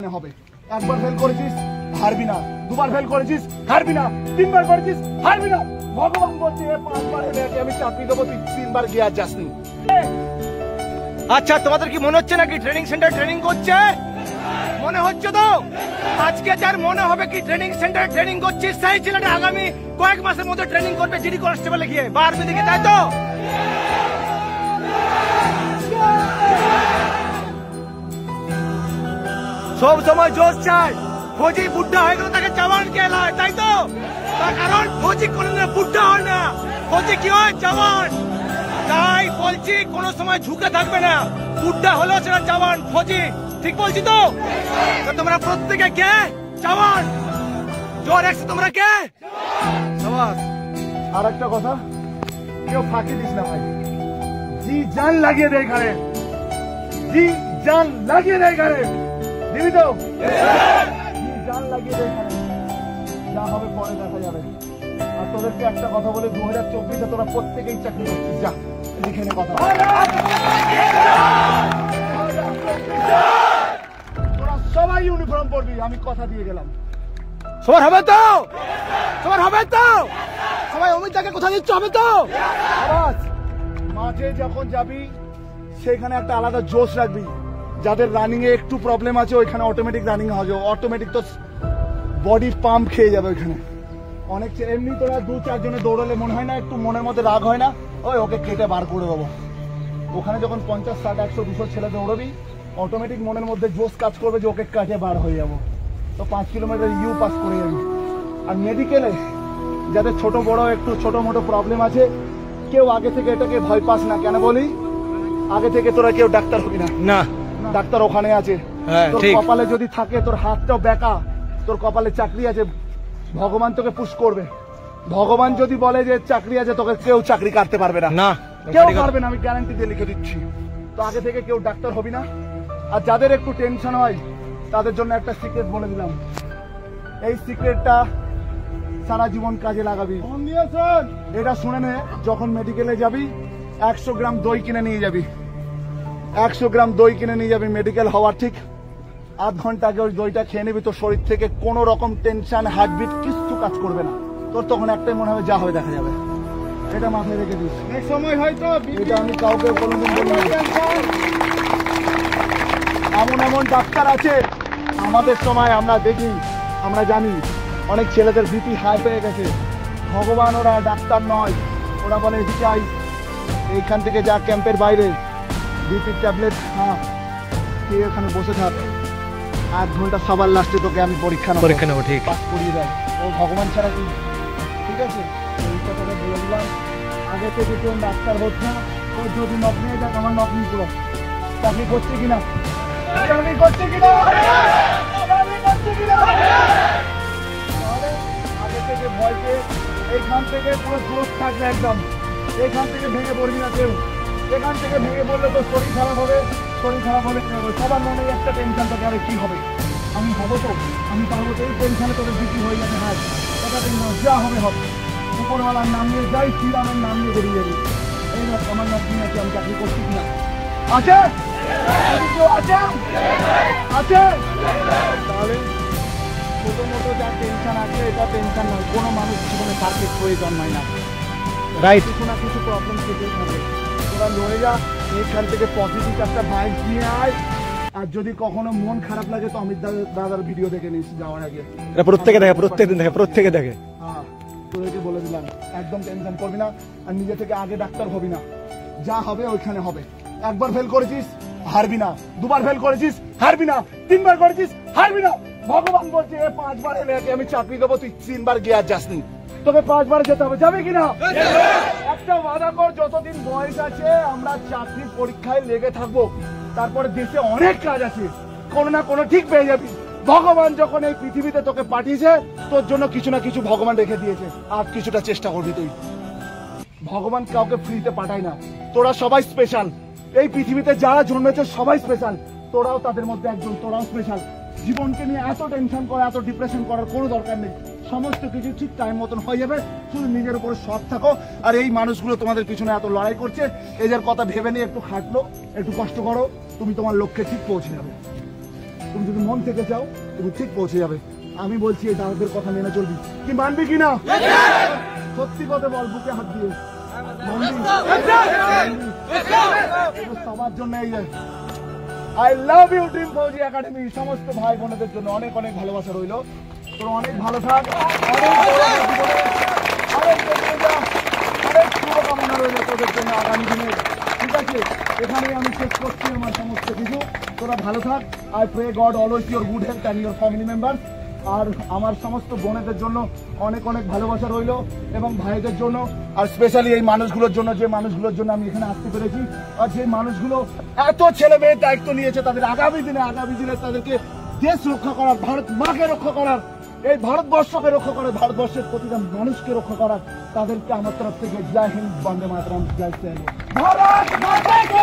হবে। একবার ফেল করেছিস হারবি না, দুবার ফেল করেছিস হারবি না, তিনবার করেছিস হারবি না। ভগবান বলছে পাঁচবার হেরে আমি চাকরি দেবো, তুই তিনবার গিয়ে আর যাসনি। আচ্ছা, তোমাদের কি মনে হচ্ছে নাকি ট্রেনিং সেন্টার ট্রেনিং করছে? মনে হচ্ছে তো? আজকে যার মনে হবে কি ট্রেনিং সেন্টার ট্রেনিং করছিস, সেই ছেলেটা আগামী কয়েক মাসের মধ্যে ট্রেনিং করবে জিডি কনস্টেবলে গিয়ে বা আর্মি দিকে, তাই তো? সব সময় জোশ চাই। ফৌজি বুদ্ধা হয়ে গেল, তাকে জওয়ান কে হয়, তাই তো? তার কারণ ফৌজি কোনদিন বুদ্ধা হয় না, ফৌজি কি হয়? জওয়ান। তাই বলছি কোনো সময় ঝুঁকে থাকবে না, বুদ্ধা হলো সেটা জওয়ান, ফৌজি। ঠিক বলছি তো? তোমরা প্রত্যেকে কে? জওয়ান। জোর একশো, তোমরা কে? আর একটা কথা, কেউ ফাঁকি দিস না ভাই, জি জান লাগিয়ে দেয় ঘরে, জি জান লাগিয়ে দেয় ঘরে, দিবি তো? জি জান লাগিয়ে দেয় ঘরে, যা হবে পরে দেখা যাবে। আর তোদেরকে একটা কথা বলে, 2024-এ তোরা প্রত্যেকেই চাকরি করছিস, যা লিখে নে কথা। তোরা সবাই ইউনিফর্ম পরবি, আমি কথা দিয়ে গেলাম। সবার হবে তো? সবার হবে তো? সবাই অমিতাকে কথা দিচ্ছ, হবে তো? মাঠে যখন যাবি সেখানে একটা আলাদা জোশ রাখবি। যাদের রানিং এ একটু প্রবলেম আছে ওইখানে অটোমেটিক রানিং হবে, অটোমেটিক তো বডি পাম্প খেয়ে যাবে ওইখানে। অনেক এমনি তোরা 2-4 জনে দৌড়ালে মনে হয় না, একটু মনের মধ্যে রাগ হয় না, ওই ওকে কেটে বার করে দেবো। ওখানে যখন 50, 60, 100, 200 ছেলে দৌড়বি, অটোমেটিক মনের মধ্যে জোশ কাজ করবে যে ওকে কাটে বার হয়ে যাবো। তো 5 কিলোমিটার ইউ পাস করে যাবি। আর মেডিকেলে যাদের ছোট বড় একটু ছোট মোটো প্রবলেম আছে, কেউ আগে থেকে এটাকে ভয় পাস না। কেন বলি? আগে থেকে তোরা কেউ ডাক্তার হবি না, না ডাক্তার ওখানে আছে। তোর কপালে যদি থাকে, তোর হাতটাও বেঁকা, তোর কপালে চাকরি আছে, ভগবান তোকে পুশ করবে। ভগবান যদি বলে যে চাকরি আছে, তোকে কেউ চাকরি কাটতে পারবে না, না কেউ পারবে না, আমি গ্যারান্টি দিয়ে লিখে দিচ্ছি। তো আগে থেকে কেউ ডাক্তার হবি না। আর যাদের একটু টেনশন হয় তাদের জন্য একটা সিক্রেট বলে দিলাম, এই সিক্রেটটা সারা জীবন কাজে লাগাবি। এটা শুনে নে, যখন মেডিকেলে যাবি 100 গ্রাম দই কিনে নিয়ে যাবি, 100 গ্রাম দই কিনে নিয়ে যাবি। মেডিকেল হওয়ার ঠিক আধ ঘন্টা আগে ওই দইটা খেয়ে নিবি, তোর শরীর থেকে কোনো রকম টেনশন, হার্টবিট কিছু কাজ করবে না। তোর তখন একটাই মনে হবে যা হবে দেখা যাবে। এটা মাথায় রেখে দিস। সময় হয়তো এটা আমি কাউকে কোনোদিন বলি না। এমন এমন ডাক্তার আছে আমাদের সময় আমরা দেখি, আমরা জানি অনেক ছেলেদের বিপি হাই হয়ে গেছে। ভগবান, ওরা ডাক্তার নয়, ওরা বলে চাই এইখান থেকে যা ক্যাম্পের বাইরে বিপির ট্যাবলেট খা, তুই এখানে বসে থাক, 8 ঘন্টা সবার লাস্টে তোকে আমি পরীক্ষা নেবো, ঠিক পাস করিয়ে দেয়। ও ভগবান ছাড়া কি? ঠিক আছে, এই কথাটা বলে দিলাম। আগে থেকে কেউ ডাক্তার হচ্ছে না, ও যদি নক নিয়ে যাক, আমার নক নিয়ে পুরো চাকরি করছে কিনা, চাকরি করছে কিনা, চাকরি করছে কিনা। তাহলে আগে থেকে ভয় পেয়ে এইখান থেকে পুরো জোশ থাকবে একদম, এখান থেকে ভেঙে পড়বি না কেউ। এখান থেকে ভেঙে পড়লে তো শরীর খারাপ হবে, শরীর খারাপ হলে সবার মনে একটা টেনশন থাকে, আরে কি হবে, আমি হবো তো, আমি পারবো তো। এই টেনশনে তোদের বিক্রি হয়ে যাবে। হ্যাঁ, এটা টেনশন, যা হবে হবে। উপরওয়ালার নাম নিয়ে যাই, শ্রীরামের নাম নিয়ে বেরিয়ে যাবি। এই না আমার নাম নিয়ে আছে, আমি চাকরি করছি কিনা। আছে আছে আছে। তাহলে ছোট মোটো যা টেনশন আছে, এটা টেনশন নয়। কোনো মানুষ জীবনে পারফেক্ট হয়ে জন্মায় না, রাইট? কিছু না কিছু প্রবলেম থেকেই থাকে। তোরা লড়ে যা, এইখান থেকে পজিটিভ একটা ভাইব নিয়ে আয়। আর যদি কখনো মন খারাপ লাগে তো অমিত দাদার ভিডিও দেখে নিস যাওয়ার আগে। প্রত্যেকে দেখে, প্রত্যেকদিন দেখে, প্রত্যেকে দেখে। হ্যাঁ, তোদেরকে বলে দিলাম, একদম টেনশন করবি না। আর নিজে থেকে আগে ডাক্তার হবি না, যা হবে ওইখানে হবে। একবার ফেল করেছিস হারবি না, দুবার ফেল করেছিস হারবি না, তিনবার করেছিস হারবি না। ভগবান বলছে 5বার এলে আমি চাকরি দেবো, তুই 3বার গিয়ে আর যাসনি, তোকে 5বার যেতে হবে, যাবে কিনা? একটা ওয়াদা কর, যতদিন বয়স আছে আমরা চাকরির পরীক্ষায় লেগে থাকবো। তারপরে দেশে অনেক কাজ আছে, কোনো না কোনো ঠিক পেয়ে যাবি। ভগবান যখন এই পৃথিবীতে তোকে পাঠিয়েছে, তোর জন্য কিছু না কিছু ভগবান রেখে দিয়েছে, আর কিছুটা চেষ্টা করবি তুই। ভগবান কাউকে ফ্রিতে পাঠায় না, তোরা সবাই স্পেশাল। এই পৃথিবীতে যারা জন্মেছে সবাই স্পেশাল, তোরাও তাদের মধ্যে একজন, তোরাও স্পেশাল। জীবনকে নিয়ে এত টেনশন করা, এত ডিপ্রেশন করার কোনো দরকার নেই। সমস্ত কিছু ঠিক টাইম মতন হয়ে যাবে, শুধু নিজের উপরে সৎ থাকো। আর এই মানুষগুলো তোমাদের পিছনে এত লড়াই করছে, এদের কথা ভেবে নিয়ে একটু খাটলো, একটু কষ্ট করো, তুমি তোমার লক্ষ্যে ঠিক পৌঁছে যাবে। তুমি যদি মন থেকে চাও তুমি ঠিক পৌঁছে যাবে। আমি বলছি এই দাদাদের কথা মেনে চলবি, কি মানবি কিনা? সত্যি কথা বল, বুকে হাত দিয়ে সবার জন্য। এই I love you Dream Fauji Academy সমস্ত ভাই বোনেদের জন্য অনেক অনেক ভালোবাসা রইল। তোর অনেক ভালো থাক, অনেক শুভকামনা রইল তোদের জন্য আগামী দিনে। ঠিক আছে, এখানেই আমি শেষ করছি আমার সমস্ত কিছু। তোরা ভালো থাক। I pray God always your good health and your family members. আর আমার সমস্ত বোনেদের জন্য অনেক অনেক ভালোবাসা রইল, এবং ভাইদের জন্য, আর স্পেশালি এই মানুষগুলোর জন্য, যে মানুষগুলোর জন্য আমি এখানে আসতে পেরেছি, আর যে মানুষগুলো এত ছেলে মেয়ের দায়িত্ব নিয়েছে, তাদের আগামী দিনে তাদেরকে দেশ রক্ষা করার, ভারত মাকে রক্ষা করার, এই ভারতবর্ষকে রক্ষা করার, ভারতবর্ষের প্রতিটা মানুষকে রক্ষা করার, তাদেরকে আমার তরফ থেকে জয় হিন্দ, বন্দে মাতরম, জয় শ্রী রাম। ভারত মাতা কি